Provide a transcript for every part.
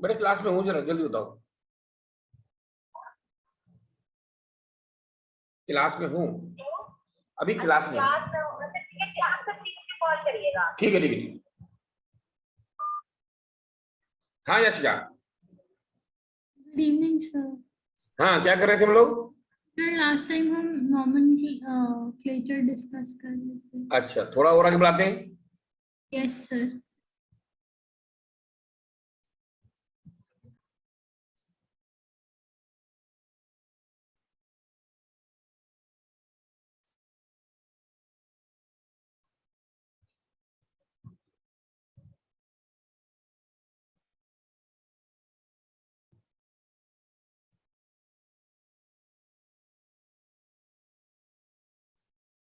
बेटे क्लास में हूँ, जरा जल्दी बताओ। क्लास में हूँ, अभी क्लास में। कॉल करिएगा। ठीक है ठीक है। हाँ यशिका। Good evening sir. हाँ क्या कर रहे थे हम लोग? सर लास्ट टाइम हम नॉमेनक्लेचर डिस्कस कर रहे थे। अच्छा, थोड़ा और आगे बढ़ाते हैं। Yes sir.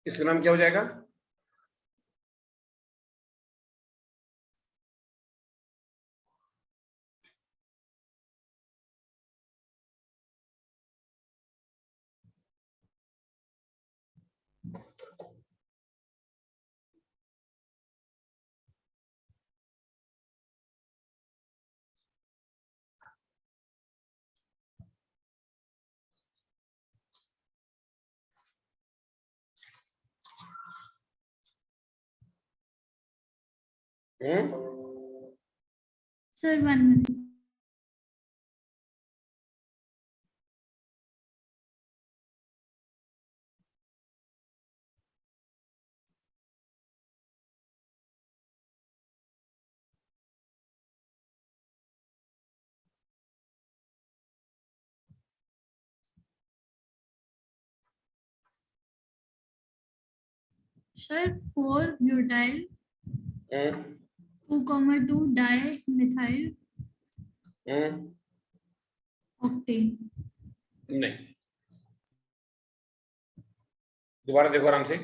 इसका नाम क्या हो जाएगा? Sir 1 minute. Sir 4 butyl 2,2 di methyl octane. नहीं, दोबारा देखो आराम से।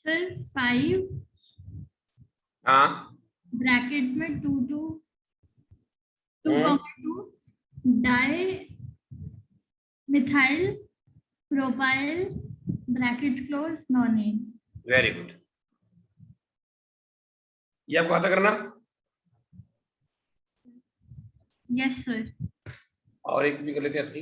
सर 5 हाँ ब्रैकेट में 2,2 di methyl propyl bracket close non. Very good. ये आपको आता करना। Yes sir. और एक भी कर लेते हैं ऐसे।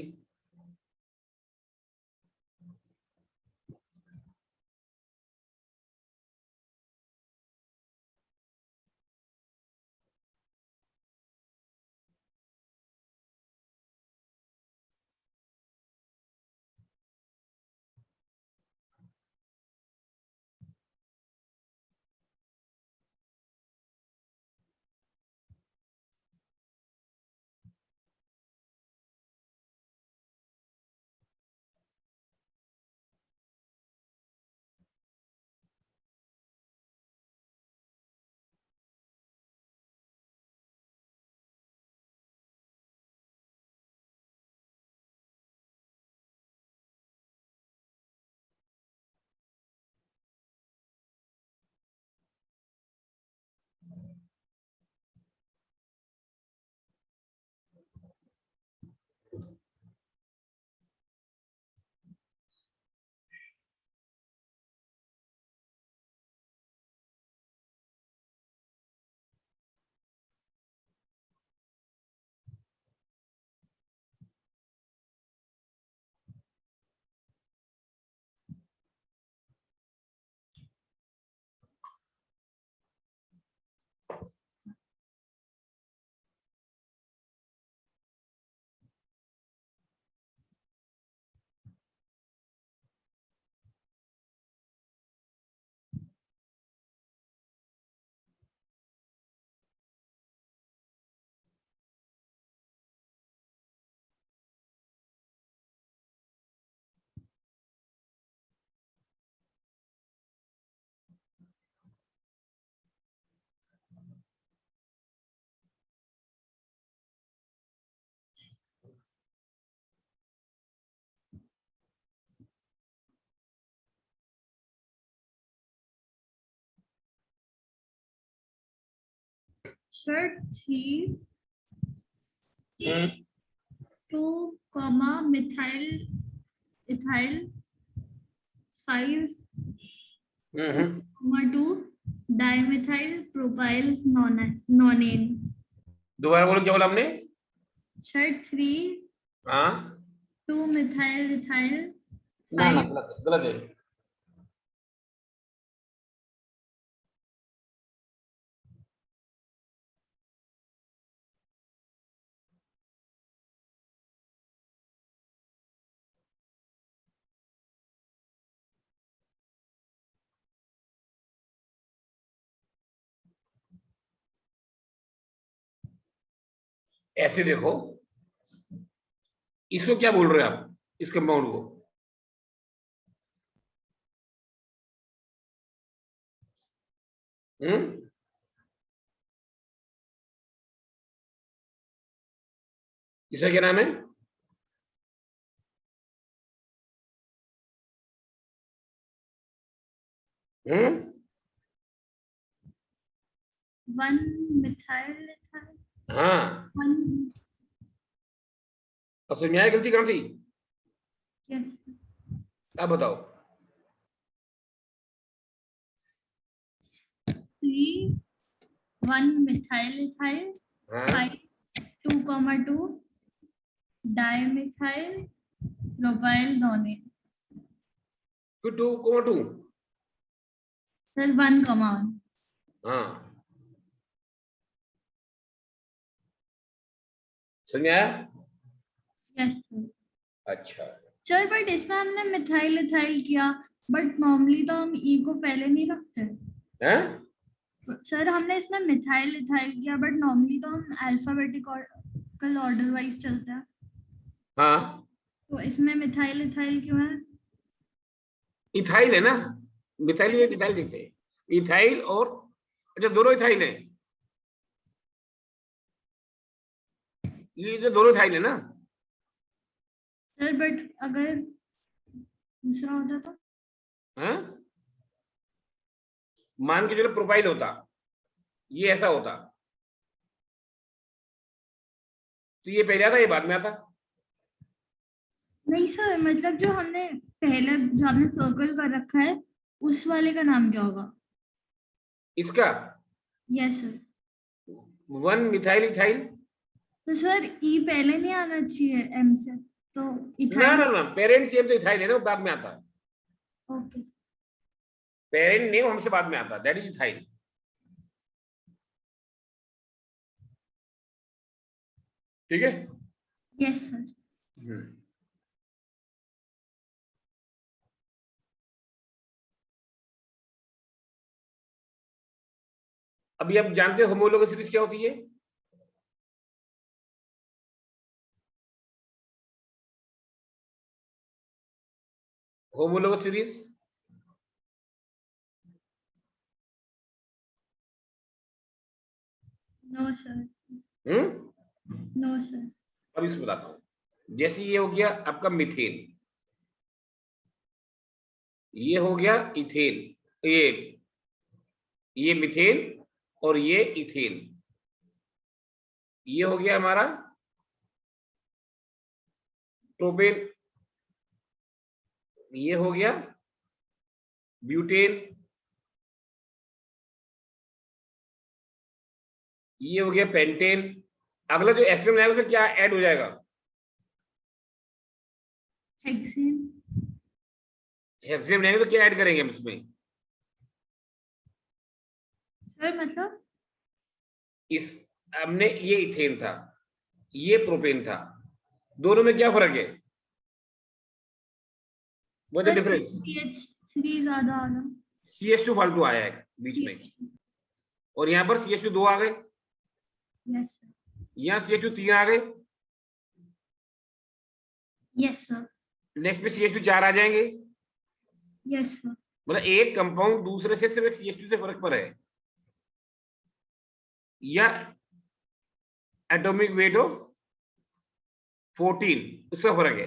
Sir, 3, हम्म 2, methyl, ethyl, 5, हम्म 2, dimethyl propyl nonane. दोबारा बोलो क्या बोला हमने? Sir, 3, हाँ 2, methyl, ethyl, ना ना 5. गलत गलत है। ऐसे देखो, इसको क्या बोल रहे हो आप, इस कंपाउंड को? हम्म इसका क्या नाम है? हम्म 1 methyl ethyl, हाँ, 1. और समझ आया गलती कहाँ थी? Yes. आप बताओ। 3, 1 methyl ethyl, हाँ 5, 2, dimethyl propyl nonane. फिर 2,2। Sir, 1, 1. हाँ समझ आया? Yes, sir. अच्छा सर बट इसमें हमने मिथाइल इथाइल किया, बट नॉर्मली तो हम ई को पहले नहीं रखते। है। सर हमने इसमें मिथाइल इथाइल किया, बट नॉर्मली तो हम अल्फाबेटिकल ऑर्डर वाइज चलते हैं, हाँ तो इसमें मिथाइल इथाइल क्यों है? इथाइल है ना, मिथाइल में इथाइल देखते हैं, इथाइल और, अच्छा दोनों इथाइल है, ये जो दोनों इथाइल है ना। सर बट अगर दूसरा होता तो? हाँ मान के चलो प्रोफाइल होता, ये ऐसा होता, तो ये पहले आता ये बाद में आता। नहीं सर, मतलब जो हमने पहले जो हमने सर्कल कर रखा है उस वाले का नाम क्या होगा? इसका यस सर। 1 methyl ethyl. तो सर ई पहले नहीं आना चाहिए एम से, तो ना इथाइल। ना ना, पेरेंट नेम तो इथाइल है ना, वो बाद में आता है। ओके। पेरेंट नेम हमसे बाद में आता, दैट इज इथाइल। ठीक है। Yes sir. अभी आप जानते हो होमोलोगस सीरीज क्या होती है? Homologous series no sir. Hmm no sir. अब इसको बताता हूं। जैसे ये हो गया आपका मिथेन, ये हो गया इथेन, ये मिथेन और ये इथेन, ये हो गया हमारा प्रोपेन, ये हो गया ब्यूटेन, ये हो गया पेंटेन। अगला जो एसिड है उसमें क्या ऐड हो जाएगा? हेक्सेन। हेक्सेन रहेगा तो क्या ऐड करेंगे हम इसमें? सर मतलब? इस हमने ये इथेन था, ये प्रोपेन था, दोनों में क्या फर्क है? What the sir difference? CH3 ज्यादा आ रहा। CH2 फालतू आया है बीच में, और यहाँ पर CH2 2 आ गए, यस सर। यहाँ CH2 3 आ गए, यस सर। नेक्स्ट में CH2 4 आ जाएंगे। Yes sir. मतलब एक कंपाउंड दूसरे से सिर्फ CH2 से फर्क पर है, या एटॉमिक वेट ऑफ 14 उसका फर्क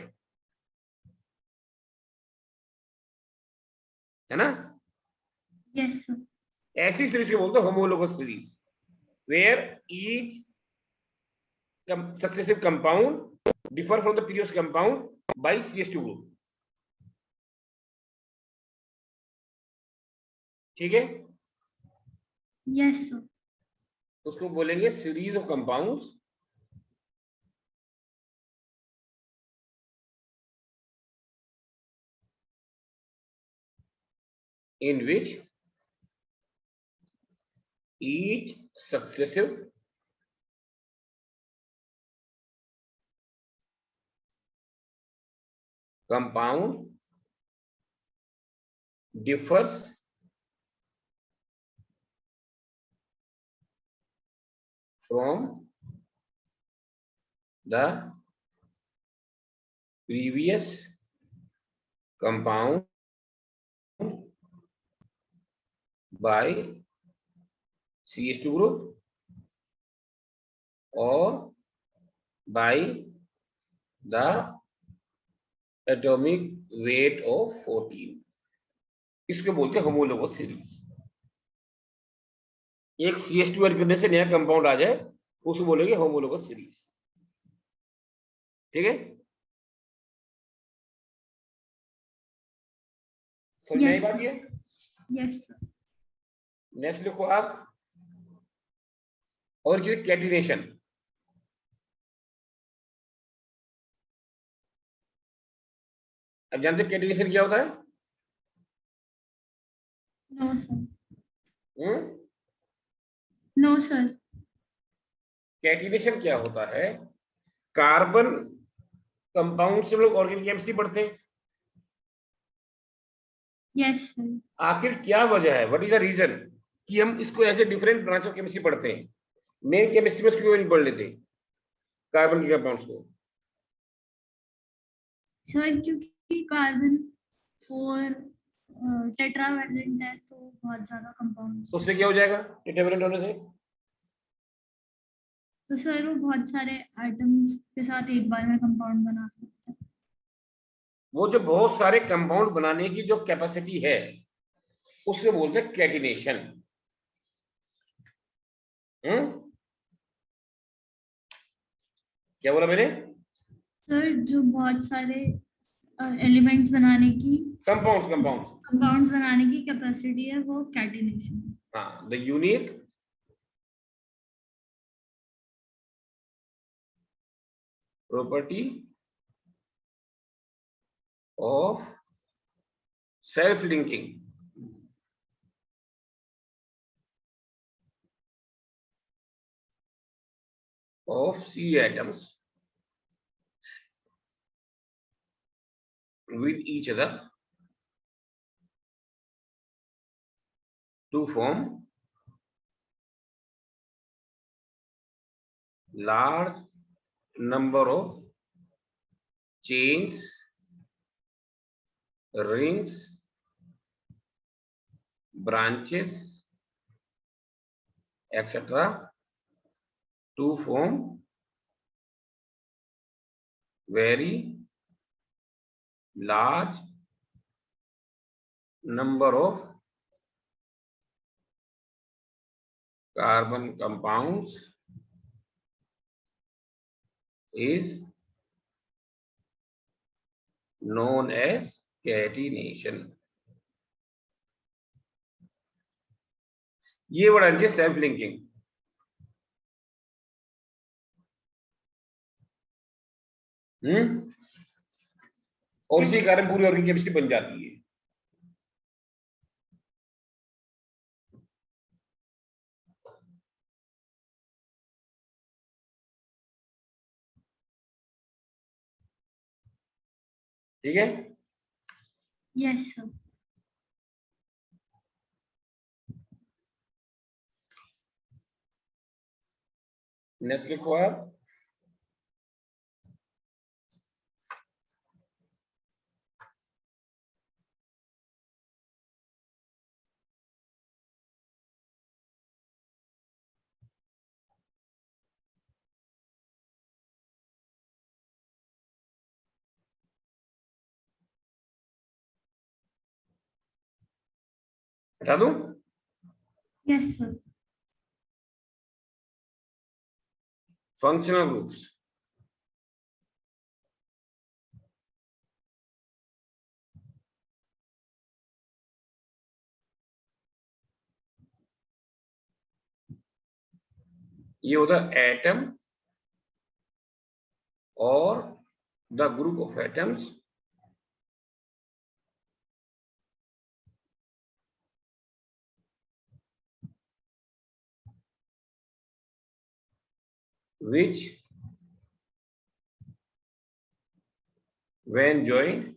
है ना? Yes sir. ऐसी सीरीज को बोलते हैं homologous series. where each successive compound differ from the previous compound by CH2 group. ठीक है, यस सर। उसको बोलेंगे series of compounds in which each successive compound differs from the previous compound by CH2 group or by the atomic weight of 14. इसको बोलते हैं homologous series. एक CH2 add करने से नया कंपाउंड आ जाए उसको बोलेंगे होमोलोगस सीरीज। ठीक है, समझ में आई बात ये? Yes sir. नेक्स्ट लिखो आप, और जो कैटिनेशन। अब जानते कैटिनेशन क्या होता है? No sir. No sir. Catenation क्या होता है? कार्बन कंपाउंड से हम लोग ऑर्गेनिक केमिस्ट्री पढ़ते हैं। Yes sir. आखिर क्या वजह है, व्हाट इज द रीजन कि हम इसको ऐसे डिफरेंट ब्रांच ऑफ केमिस्ट्री पढ़ते हैं? मेन केमिस्ट्री में क्यों नहीं पढ़ लेते कार्बन के कंपाउंड्स को? सर क्योंकि कार्बन 4 टेट्रावैलेंट है तो बहुत ज्यादा कंपाउंड। तो उससे क्या हो जाएगा टेट्रावैलेंट होने से? तो सर वो बहुत सारे एटम्स के साथ एक बार में कंपाउंड बना सकते हैं। वो जो बहुत सारे कंपाउंड बनाने की जो कैपेसिटी है उसको बोलते हैं कैटिनेशन। क्या बोला मैंने? सर जो बहुत सारे एलिमेंट्स बनाने की, कंपाउंड्स बनाने की कैपेसिटी है वो कैटिनेशन। हाँ, the unique property of self linking of C atoms with each other to form large number of chains, rings, branches, etc. to form very large number of carbon compounds is known as catenation. ये बड़ा है self linking. और इसी कारण पूरी organic chemistry बन जाती है। ठीक है, यस सर। नेक्स्ट लिखो आप, हटा दूं? Yes sir. functional groups. ये होता है एटम और the group of atoms which when joined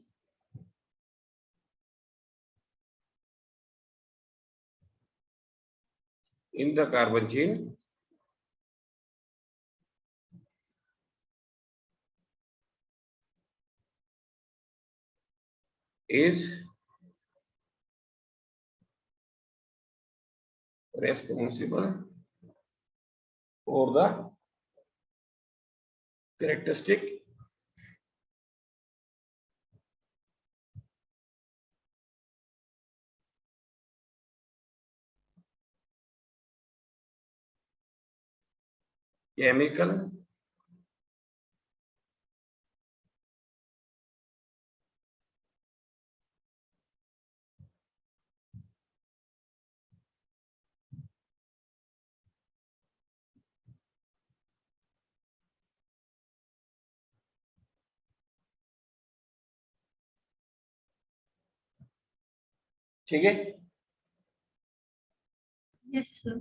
in the carbon chain is responsible for the characteristic chemical ठीक है। Yes sir.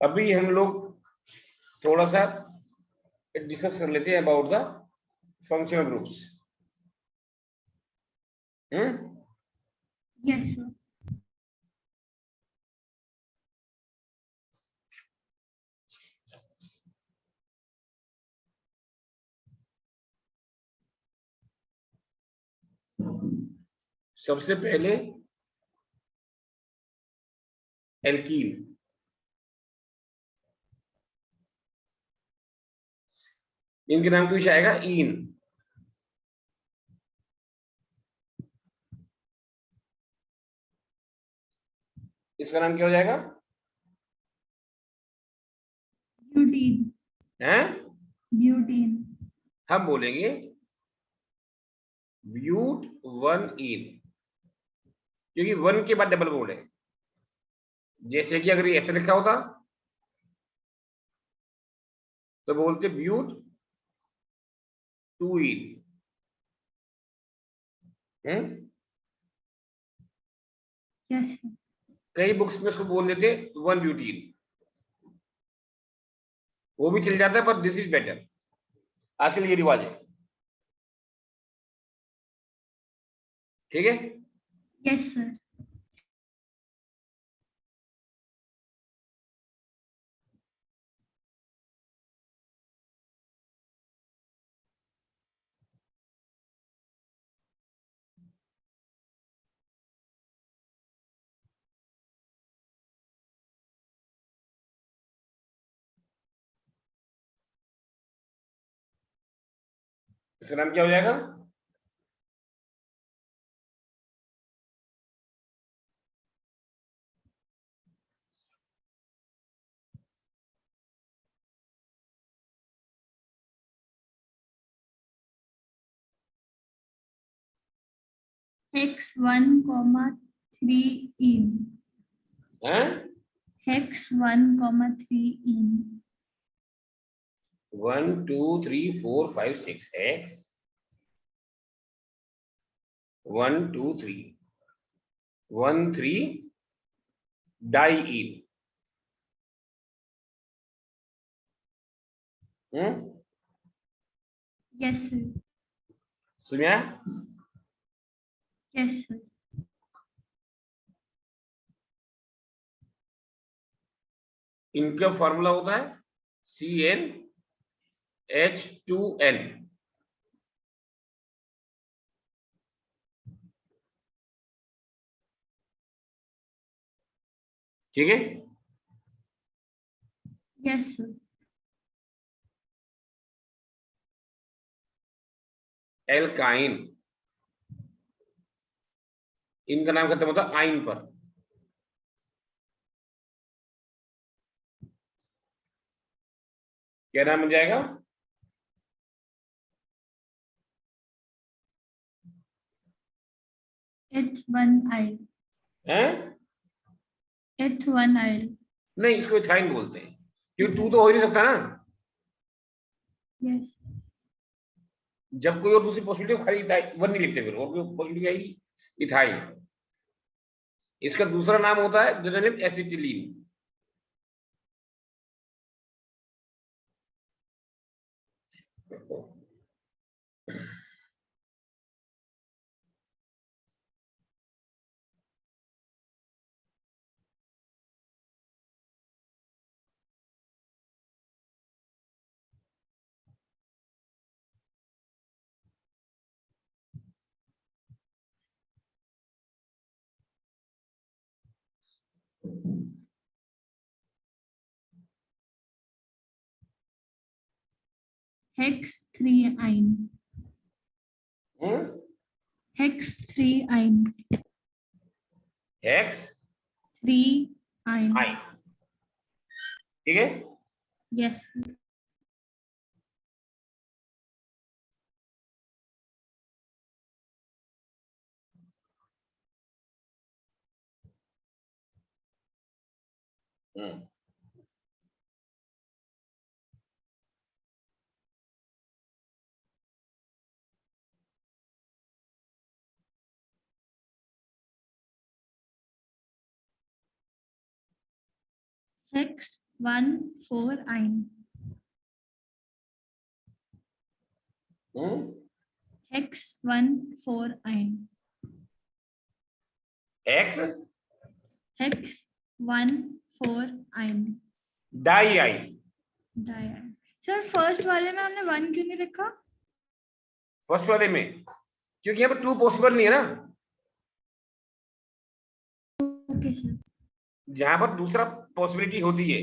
अभी हम लोग थोड़ा सा डिस्कस कर लेते हैं about the functional groups. Yes sir. सबसे पहले एल्कीन, इनके नाम कुछ आएगा ईन। इसका नाम क्या हो जाएगा? ब्यूटीन। हैं? ब्यूटीन। हम बोलेंगे ब्यूट वन ईन, क्योंकि वन के बाद डबल बोर्ड है। जैसे कि अगर ये ऐसे लिखा होता तो बोलते ब्यूट टू ईन। यस। कई बुक्स में उसको बोल देते वन ब्यूटीन, वो भी चल जाता है, पर दिस इज बेटर। आजकल ये रिवाज है, ठीक है। Yes sir. इसका नाम क्या हो जाएगा? Hex 1,3 ene. हैं? Hex 1,3 ene. 1 2 3 4 5 6 एक्स 1 2 3 1 3 डाई इन। Yes sir. सुनिया? Yes sir. इनका फॉर्मूला होता है CnH2n। ठीक है। Yes sir. एल्काइन, इनका नाम खत्म होता है आइन पर। क्या नाम बन जाएगा? H1 हैं? H1 नहीं, इसको इथाइन बोलते हैं, क्योंकि टू तो हो ही नहीं सकता ना। यस जब कोई और दूसरी पॉसिबिलिटी खाली इथाइन वन नहीं लिखते, फिर और कोई पॉसिबिलिटी आएगी इथाइन। इसका दूसरा नाम होता है generally acetylene. Hex3 Hex3 hex 3 I, ठीक है। Yes hmm Hex14 Hex14 hex Hex14 डाई आई। सर फर्स्ट वाले में हमने 1 क्यों नहीं लिखा? फर्स्ट वाले में क्योंकि यहाँ पर टू पॉसिबल नहीं है ना। ओके सर जहां पर दूसरा पॉसिबिलिटी होती है,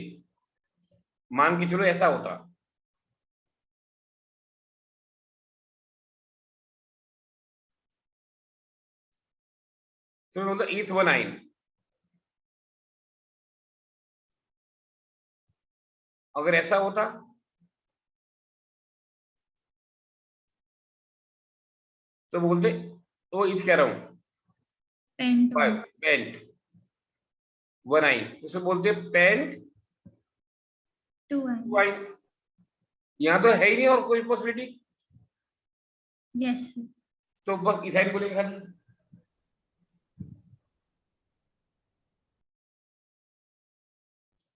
मान के चलो ऐसा होता, तो मतलब ईथ वन आइन, अगर ऐसा होता तो बोलते, तो ईथ कह रहा हूं, पेंट पेंट वन आइन, उसमें बोलते पेंट 2 टू आइन। यहाँ तो है ही नहीं और कोई पॉसिबिलिटी, यस तो बस इथाइन बोलेंगे खाली।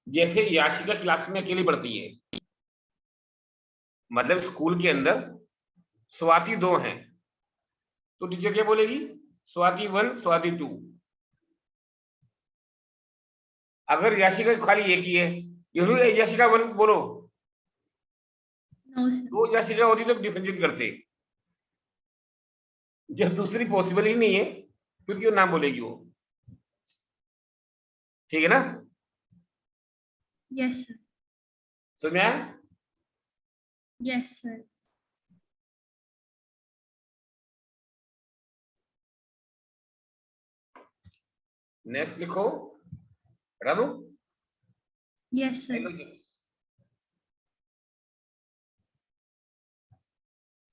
जैसे याशिका क्लास में अकेली पढ़ती है, मतलब स्कूल के अंदर स्वाति 2 हैं, तो टीचर क्या बोलेगी? स्वाति 1 स्वाति 2। अगर याशिका खाली एक ही है, ये याशिका 1 बोलो, नो सर दो याशिका होती तो डिफरेंशिएट करते। जब दूसरी पॉसिबल ही नहीं है, फिर क्यों नाम बोलेगी वो? ठीक है ना? यस सर समझ में आया? यस सर नेक्स्ट लिखो, हटा दो। यस सर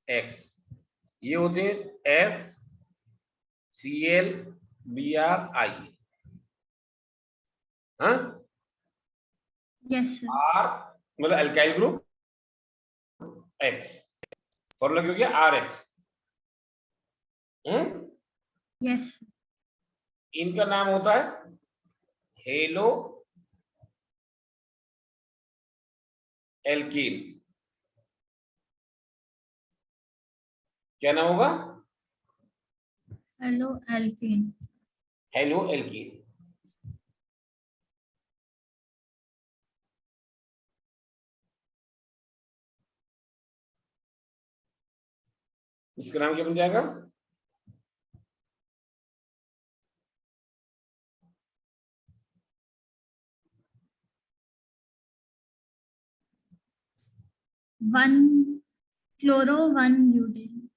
एक्स, ये होते हैं F C L B R I, हाँ, यस सर आर मतलब अल्काइल ग्रुप, एक्स फॉर्मूला क्या हो गया? Are x. यस इनका नाम होता है हेलो एल्कीन। क्या नाम होगा? Halo alkane hello alkene. इसका नाम क्या बन जाएगा? One chloro 1 butane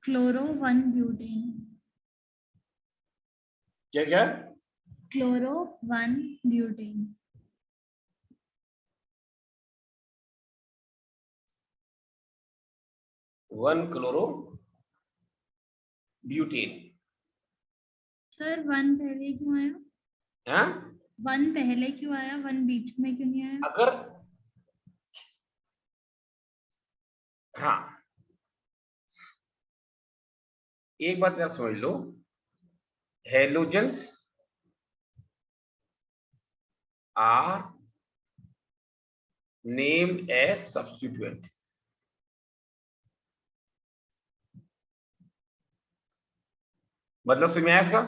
chloro 1 butane क्या क्या? Chloro 1 butane 1 chloro butane. Sir 1 पहले क्यों आया? हाँ 1 पहले क्यों आया, 1 बीच में क्यों नहीं आया? अगर हाँ एक बात यार समझ लो, halogens are named as substituent. मतलब समझ में आया इसका?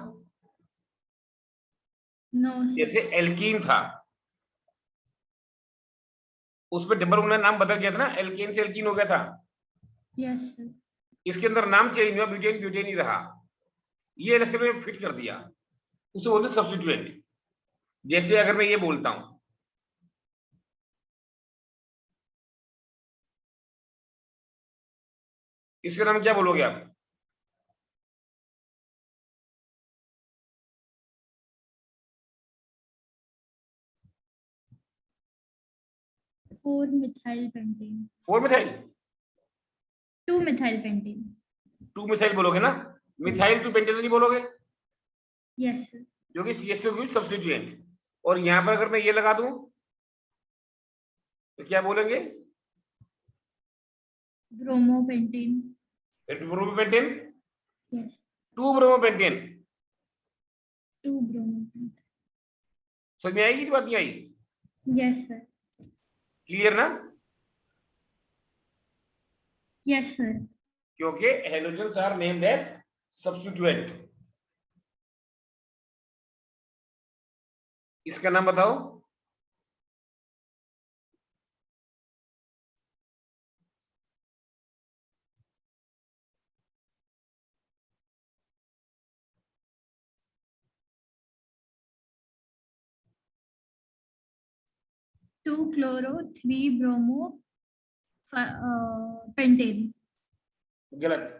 No sir. जैसे एल्कीन था, उसमें डबल बॉन्ड नाम बदल गया था ना, एल्केन से एल्कीन हो गया था। Yes sir. इसके अंदर नाम चेंज हुआ, ब्यूटेन ब्यूटेन ही रहा। ये एल्केन में फिट कर दिया, उसे बोलते सब्स्टिट्यूएंट। जैसे अगर मैं ये बोलता हूं, इसका नाम क्या बोलोगे आप? 4 methyl pentane. 4 methyl, 2 methyl pentane. 2 methyl बोलोगे ना, मिथाइल 2 पेंटेन नहीं बोलोगे, यस सर। जो कि CH2 की सब्स्टिट्यूएंट। और यहां पर अगर मैं ये लगा दूं तो क्या बोलेंगे? Bromopentane. Bromopentane, yes. 2 bromopentane. 2 bromopentane. समझ में आएगी कि बात नहीं आई? Yes sir. क्लियर ना? Yes sir. क्योंकि halogens are named as substituent. इसका नाम बताओ। Two chloro 3 bromo pentane. गलत।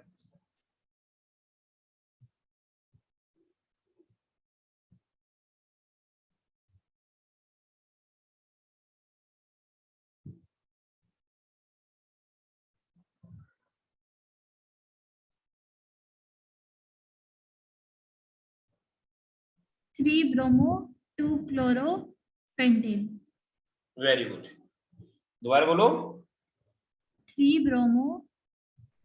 Three bromo 2 chloro pentane. Very good, दोबारा बोलो। 3 bromo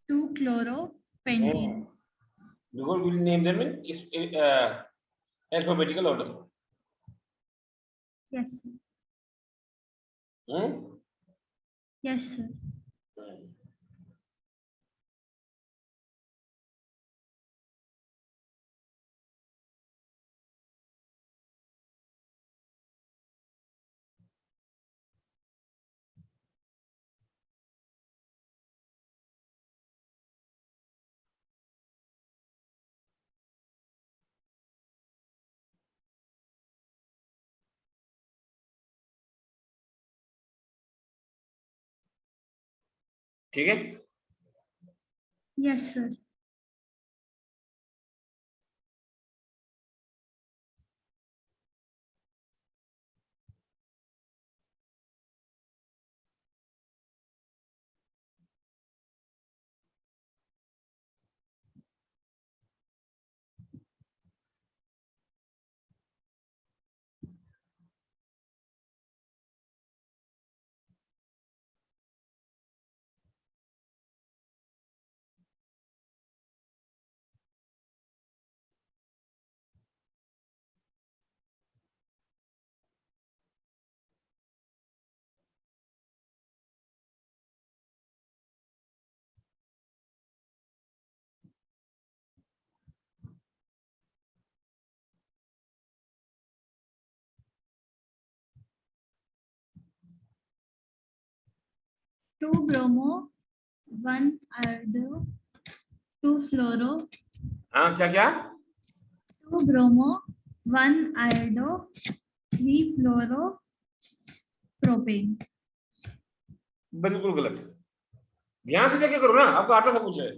2 chloro pentane. Because will name them in alphabetical order. Yes sir. Hmm yes sir. ठीक है। Yes sir. 2 bromo 1 iodo 2 फ्लोरो। हाँ क्या क्या? 2 ब्रोमो 1 आयोडो 3 फ्लोरो propane. बिल्कुल गलत। ध्यान से क्या करो ना, आपको आता सब कुछ है,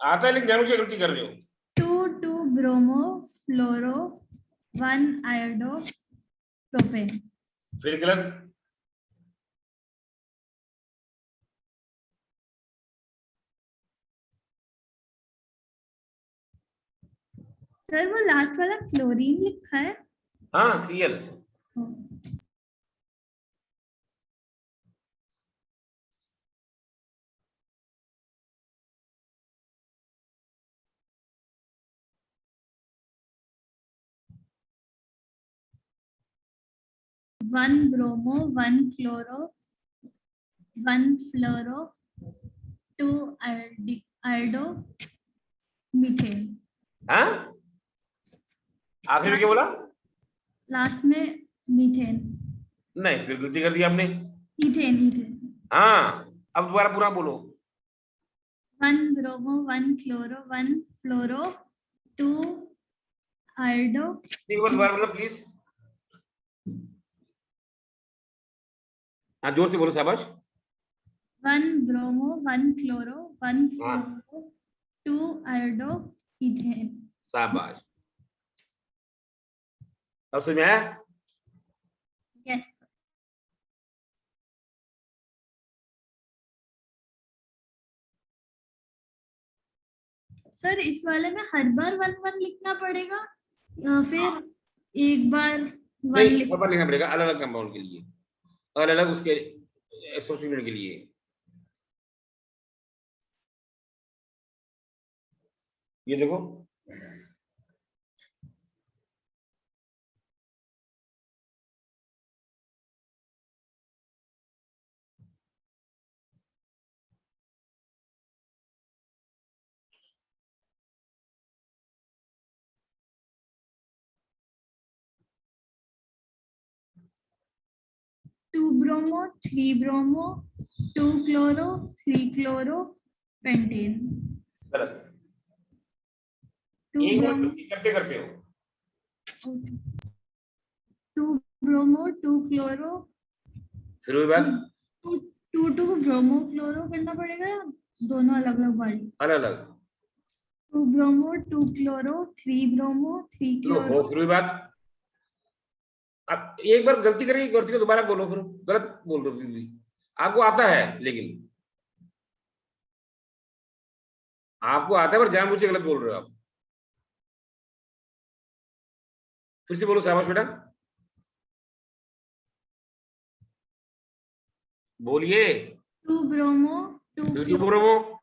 आता है, लेकिन ध्यान से गलती कर रहे हो। 2 ब्रोमो फ्लोरो 1 आयोडो प्रोपेन। फिर गलत। सर वो लास्ट वाला क्लोरीन लिखा है। हाँ, Cl। हाँ। 1 ब्रोमो 1 क्लोरो 1 फ्लोरो 2 आयोडो मीथेन। हाँ, आखिर में क्या बोला? लास्ट में मीथेन। नहीं, फिर गलती कर दी आपने। Ethane ethane. हाँ, अब दोबारा पूरा बोलो। 1 ब्रोमो 1 क्लोरो 1 फ्लोरो 2 आयोडो। एक बार दोबारा बोलो प्लीज। हाँ, जोर से बोलो, शाबाश। 1 ब्रोमो 1 क्लोरो वन हाँ, फ्लोरो 2 आयोडो इथेन। शाबाश। अब समझ में आया? यस। सर इस वाले में हर बार 1 1 लिखना पड़ेगा या फिर एक बार नहीं, 1 लिख। पेपर लिखना पड़ेगा अलग अलग कंपाउंड के लिए, अलग अलग उसके एसोसिएशन के लिए। ये देखो, 2 bromo 3 bromo 2 chloro 3 chloro pentane. गलत। टू एक बार ब्रोमो करते करते हो। 2 ब्रोमो 2 क्लोरो फिर वही बात, two two two bromo chloro करना पड़ेगा या दोनों अलग अलग वाली। अलग अलग। 2 ब्रोमो 2 क्लोरो 3 ब्रोमो थ्री लो हो, क्लोरो फिर वही बात। अब एक बार गलती करेंगे, गलती को दोबारा बोलो, फिर गलत बोल रहे हो फिर भी। आपको आता है, लेकिन आपको आता है पर जानबूझ के गलत बोल रहे हो आप। फिर से बोलो, शाबाश बेटा, बोलिए। 2 bromo to two chloro bromo,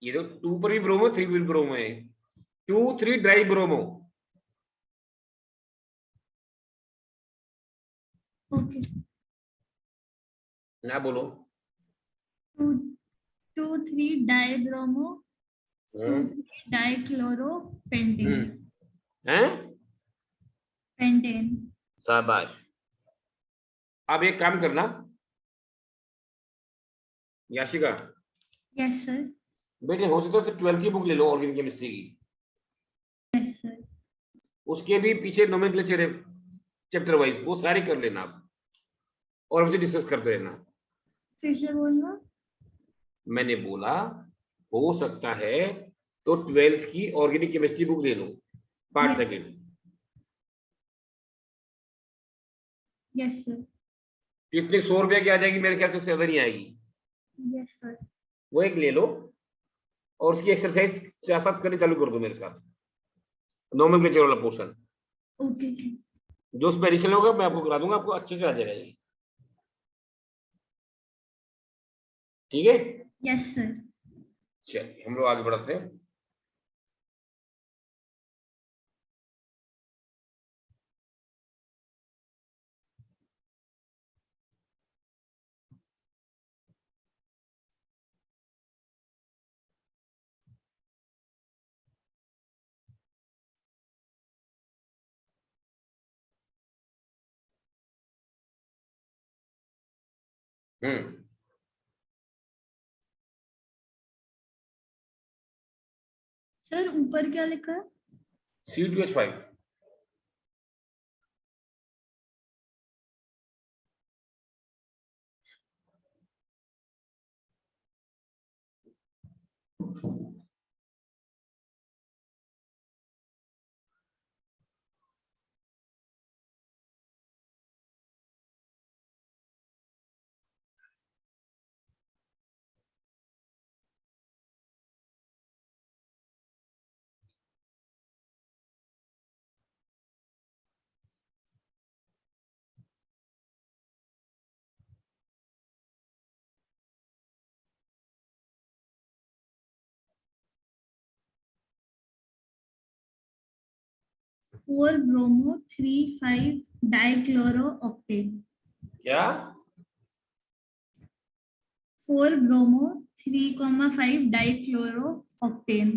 ये तो 2 पर भी ब्रोमो, 3 पर भी ब्रोमो है। 2 3 ड्राई ब्रोमो। ओके। ना बोलो। 2 2 3 di bromo two hmm. Three di chloro pentane. हैं? पेंटेन। शाबाश। अब एक काम करना, याशिका, यस सर। बेटे हो सकता है तो 12th की बुक ले लो, ऑर्गेनिक केमिस्ट्री की। Yes sir. उसके भी पीछे नोमेनक्लेचर है, चैप्टर वाइज, वो सारी कर लेना आप, और हमसे डिस्कस करते रहना। फिर से बोलना। मैंने बोला, हो सकता है तो 12th की ऑर्गेनिक केमिस्ट्री बुक ले लो, part yes. Second. Yes sir. कितने 100 रुपया की आ जाएगी, मेरे ख्याल से ज्यादा नहीं आएगी। Yes sir. वो एक ले लो, और उसकी एक्सरसाइज 4 7 करनी चालू कर दो मेरे साथ, नोमेनक्लेचर वाला पोर्शन। ओके जी। जो उसमें एडिशन होगा मैं आपको करा दूंगा, आपको अच्छे से आ जाएगा ये। ठीक है, यस सर। चलिए हम लोग आगे बढ़ते हैं। हम्म। सर ऊपर क्या लिखा है। C2H5। 4 bromo 3 5 dichloro octane. क्या? 4 bromo 3,5 dichloro octane.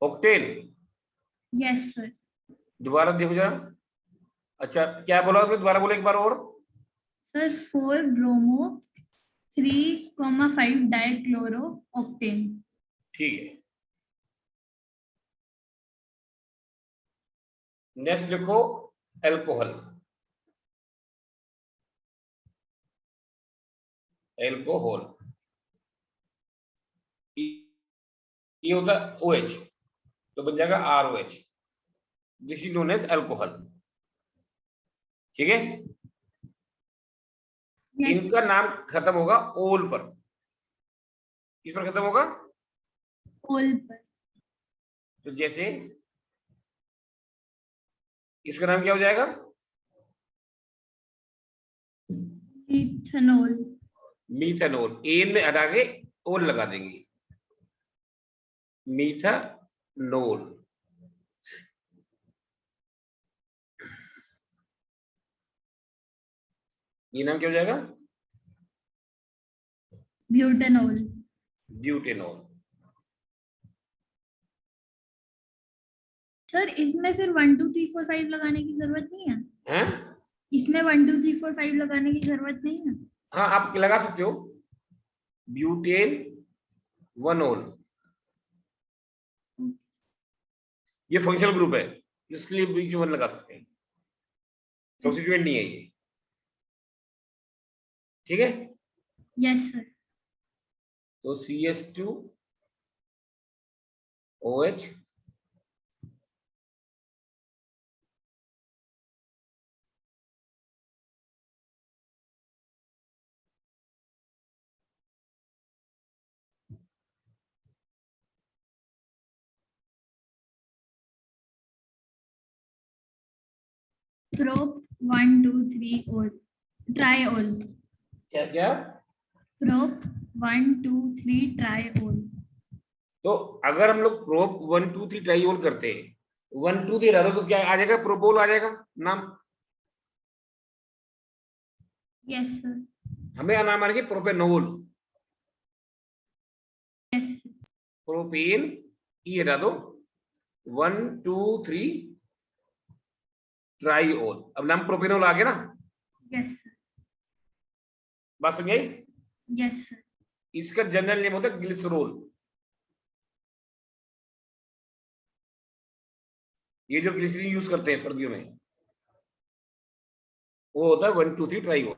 Octane? Yes sir. दोबारा देखो जरा। अच्छा, क्या बोला आपने? दोबारा बोलो एक बार और। Sir 4 bromo 3,5 dichloro octane. ठीक है, नेक्स्ट लिखो एल्कोहल। एल्कोहल ये होता है OH, तो बन जाएगा ROH। This is known as alcohol. ठीक है, यस इनका नाम खत्म होगा ओल पर। किस पर खत्म होगा? ओल पर। तो जैसे इसका नाम क्या हो जाएगा? इथेनॉल। मीथेनॉल। एन में हटा के ओल लगा देंगे, मीथेनॉल। ये नाम क्या हो जाएगा? ब्यूटेनॉल। ब्यूटेनॉल। सर इसमें फिर 1 2 3 4 5 लगाने की जरूरत नहीं है? हैं? इसमें 1 2 3 4 5 लगाने की जरूरत नहीं है? हाँ, आप लगा सकते हो, ब्यूटेन 1-ऑल। ये फंक्शनल ग्रुप है, इसके लिए बीच में 1 लगा सकते हैं, सब्स्टिट्यूएंट नहीं है ये। ठीक है, यस सर। तो CH2OH प्रोप 1 2 3 ऑल ट्राइऑल। क्या क्या? प्रोप 1 2 3 ट्राइऑल। तो अगर हम लोग प्रोप 1 2 3 ट्राइओल करते हैं, 1 2 3 डालो तो क्या आ जाएगा? प्रोपोल आ जाएगा नाम। Yes sir. हमें नाम आ रही प्रोपेनोल। यस प्रोपेन ई हटा दो, 1 2 3 ट्राइओल, अब नाम प्रोपेनोल आ गया ना। Yes sir. बात समझ आई? Yes sir. इसका जनरल नेम होता है ग्लिसरोल। ये जो ग्लिसरीन यूज करते हैं सर्दियों में, वो होता है 1 2 3 ट्राइओल।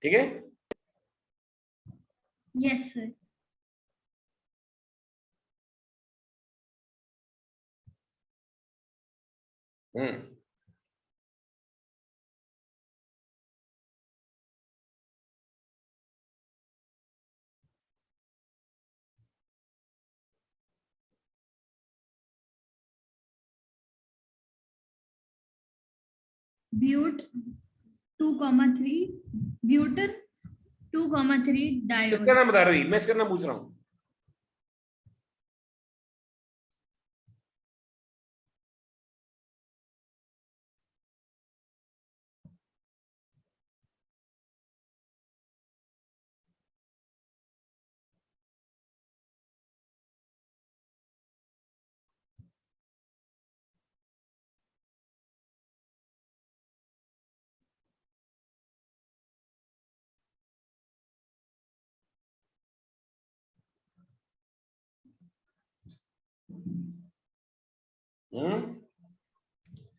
ठीक है, yes sir. Hmm. But 2,3 butane 2,3 diol. इसका नाम बता रही, मैं इसका नाम पूछ रहा हूँ।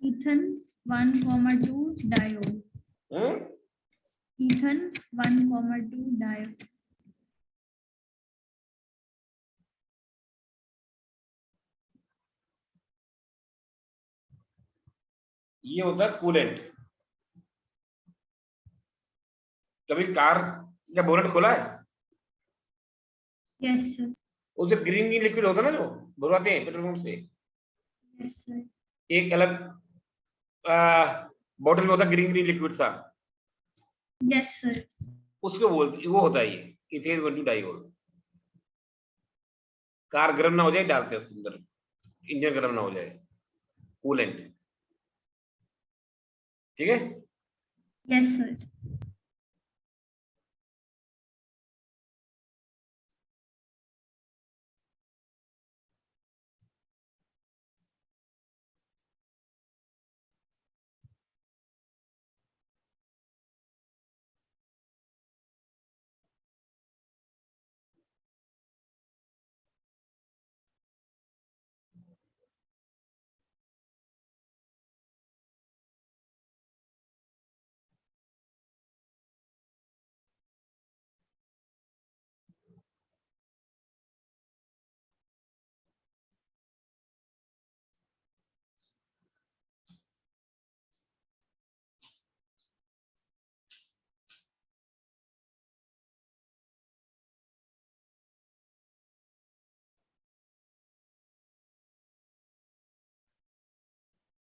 Ethan 1,2 diol. Ethan 1,2 diol. ये होता है कूलेंट। कभी कार का बोनट खोला है? Yes sir. उसे ग्रीन ग्रीन लिक्विड होता है ना, जो भरवाते हैं पेट्रोल पंप से, यस सर। एक अलग बॉटल में होता है ग्रीन ग्रीन लिक्विड सा। Yes sir. उसको बोलते, वो होता है ये इथेन 1,2 डाइऑल। कार गर्म ना हो जाए डालते हैं उसके अंदर, इंजन गर्म ना हो जाए, कूलेंट। ठीक है। Yes sir.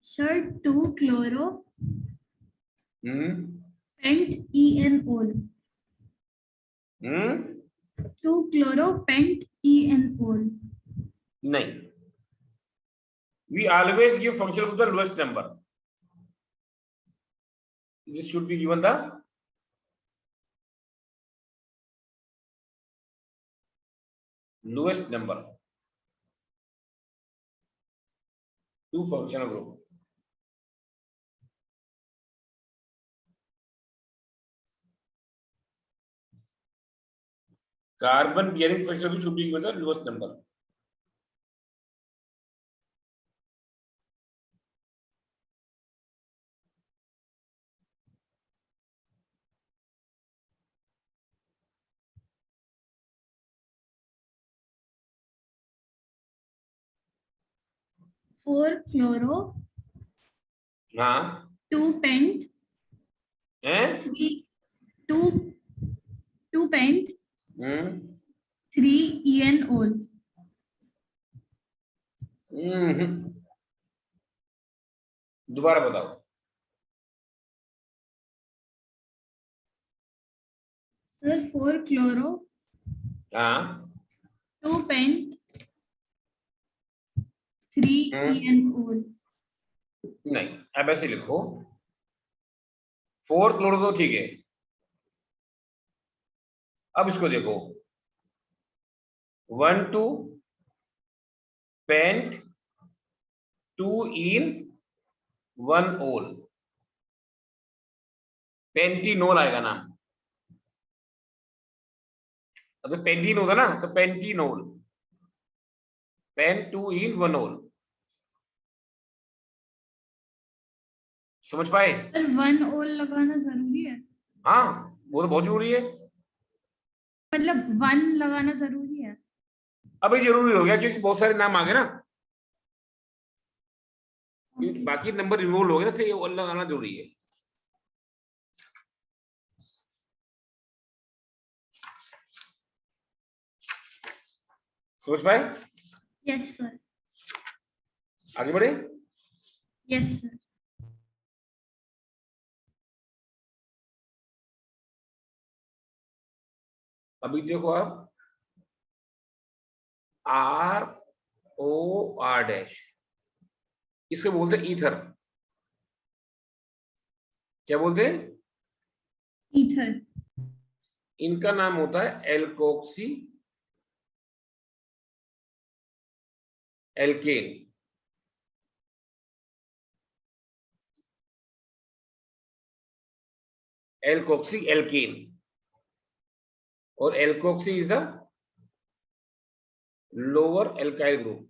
Sir 2 chloro pent EnOl। Hmm 2 chloro pent EnOl। नहीं, we always give function of the lowest number. This should be given the lowest number to functional group. Carbon bearing functional group should be given the lowest number. Four chloro हाँ 2 paint हैं 3 2 2 paint हम्म 3 EnOl। दोबारा बताओ। Sir 4 chloro हाँ 2 paint 3 EnOl। नहीं, अब ऐसे लिखो, 4 chloro तो ठीक है। अब इसको देखो, 1 2 पेंट 2 इन 1 ओल, पेंटीनोल आएगा नाम। तो पेंटीन होगा ना, तो पेंटीनोल, पेन 2 इन 1 ओल। समझ पाए? सर 1 OL लगाना जरूरी है? हाँ, वो तो बहुत जरूरी है। मतलब 1 लगाना जरूरी है? अभी जरूरी हो गया क्योंकि बहुत सारे नाम आ गए ना। Okay. बाकी नंबर रिमूव हो गए ना, फिर ये ओल लगाना जरूरी है। समझ पाए? Yes sir. आगे बढ़े। Yes sir. अभी देखो आप, ROR डैश, इसको बोलते हैं ईथर। क्या बोलते हैं? ईथर। इनका नाम होता है एल्कोक्सी एल्केन। एल्कोक्सी एल्केन, और alkoxy is the lower alkyl group.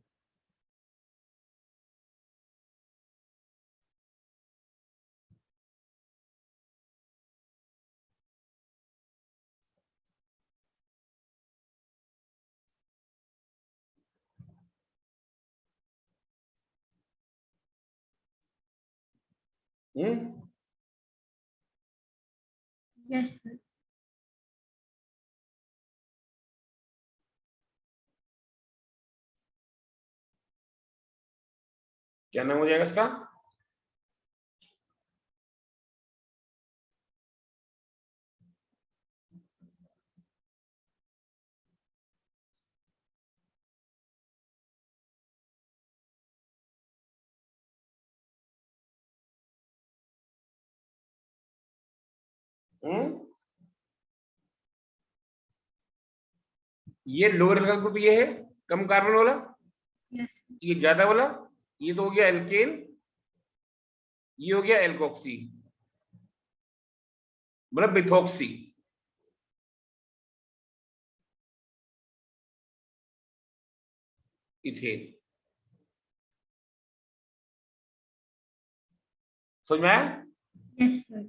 Yes sir. क्या नाम हो जाएगा इसका? ये लोअर एल्काइल ग्रुप ये है, कम कार्बन वाला, यस ये ज्यादा वाला, ये तो हो गया एल्केन, ये हो गया एल्कोक्सी, मतलब मिथॉक्सी। इथेन। समझ में आया? Yes sir.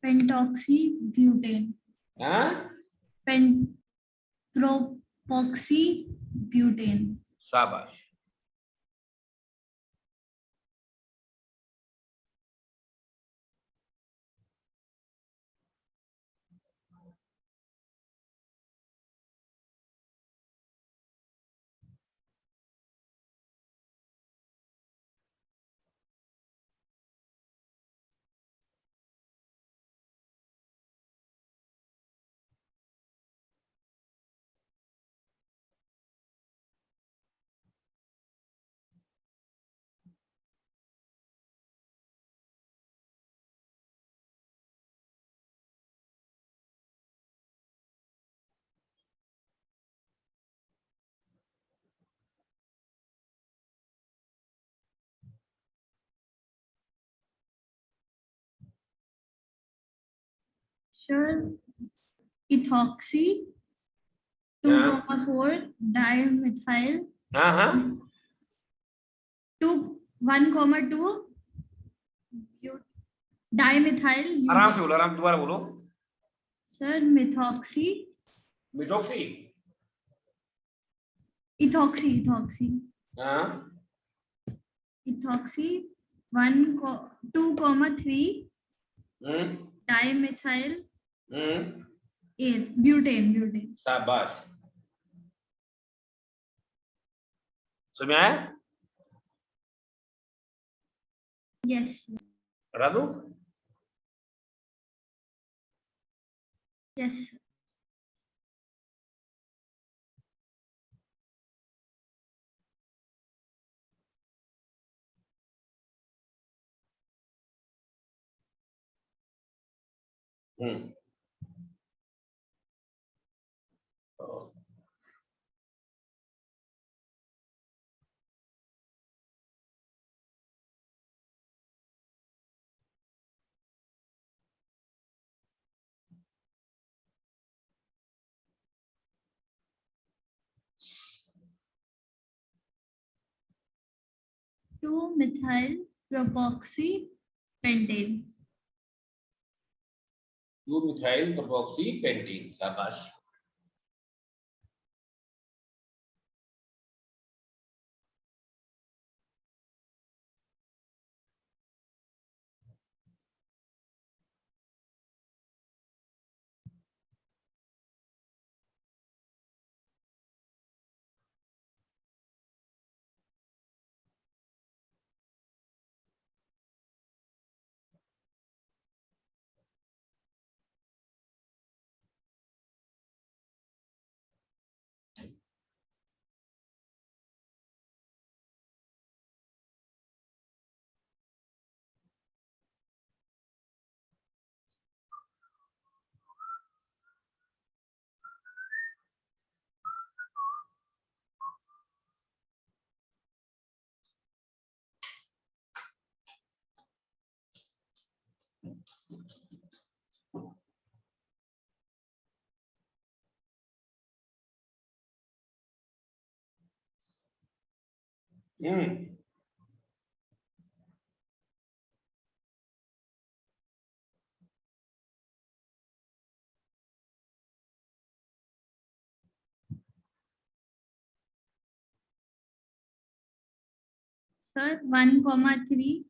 पेंटॉक्सी ब्यूटेन, हाँ, पेंट्रोपॉक्सी ब्यूटेन। शाबाश। सर इथॉक्सी हाँ 2,4 डाइमिथाइल हाँ हाँ 1,2 डाइमिथाइल आराम से बोलो, आराम, दोबारा बोलो। Sir methoxy methoxy. Ethoxy ethoxy हाँ ethoxy 2,3 hmm dimethyl hmm butane butane. शाबाश। समझ में आया? यस हटा दूं? Yes hmm 2-methyl propoxy pentane। Two methyl carboxy pentene. शाबाश। हम्म सर 1,3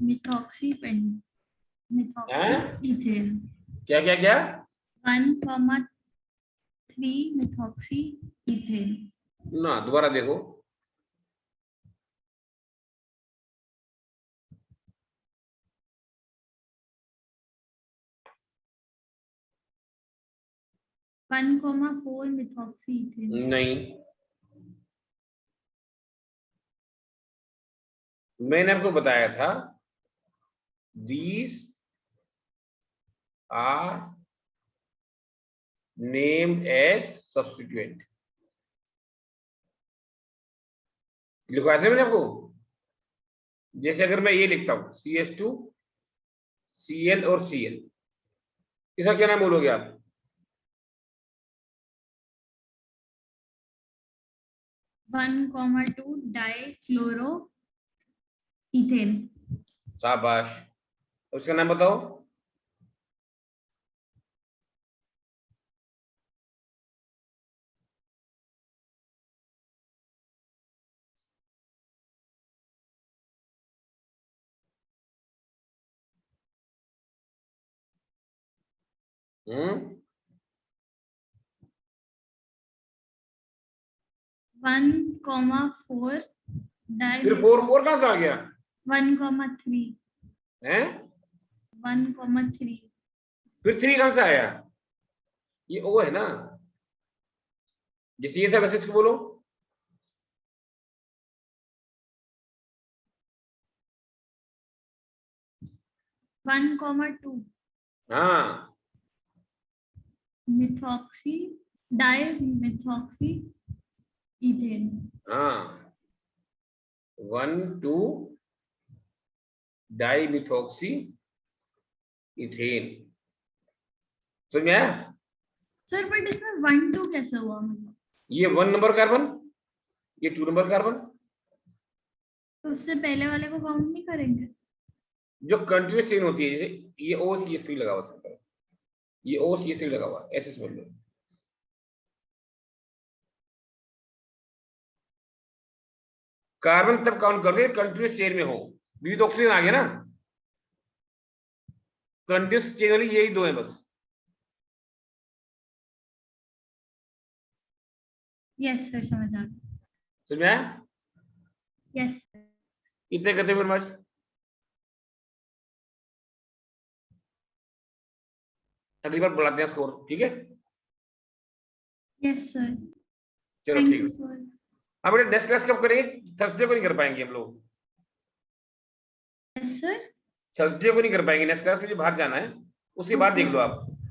मिथॉक्सी मिथॉक्सी हैं? इथेन। क्या क्या क्या? 1,3 मिथॉक्सी इथेन। ना, दोबारा देखो। 1,4 मिथॉक्सी इथेन। नहीं, मैंने आपको बताया था these are named as substituent। लिखवाया था मैंने आपको। जैसे अगर मैं ये लिखता हूं CH2 Cl और Cl, इसका क्या नाम बोलोगे आप? 1,2 डाइक्लोरो इथेन। शाबाश, उसका नाम बताओ। हम्म 1,4 फिर 4 कहां से आ गया? 1,3 हैं? 1,3 फिर 3 कहां से आया? ये O है ना, जैसे ये था वैसे इसको बोलो। वन कॉमा टू हाँ, मिथॉक्सी डाई मिथॉक्सी इथेन। हाँ, 1,2 डाइमिथॉक्सी इथेन। समझ में आया? सर बट इसमें 1,2 कैसे हुआ? मतलब ये 1 नंबर कार्बन, ये 2 नंबर कार्बन। तो उससे पहले वाले को काउंट नहीं करेंगे? जो कंटिन्यूस चेन होती है, जैसे ये OCH3 लगा हुआ है, ये OCH3 लगा हुआ है, ऐसे समझ लो। कार्बन तब काउंट करते हैं कंटिन्यूस चेन में हो। विविध ऑक्सीजन आ गया ना, कंटिन्यूस चेन वाली यही दो है बस। यस सर, समझ आ गया। समझ में आया? यस इतने करते फिर मच। अगली बार बढ़ाते हैं स्कोर, ठीक है? यस सर, चलो थैंक ठीक यू है। सर। अब बेटा नेक्स्ट क्लास कब करेंगे? थर्सडे को नहीं कर पाएंगे हम लोग, यस सर। थर्सडे को नहीं कर पाएंगे नेक्स्ट क्लास, मुझे बाहर जाना है, उसके बाद देख लो आप।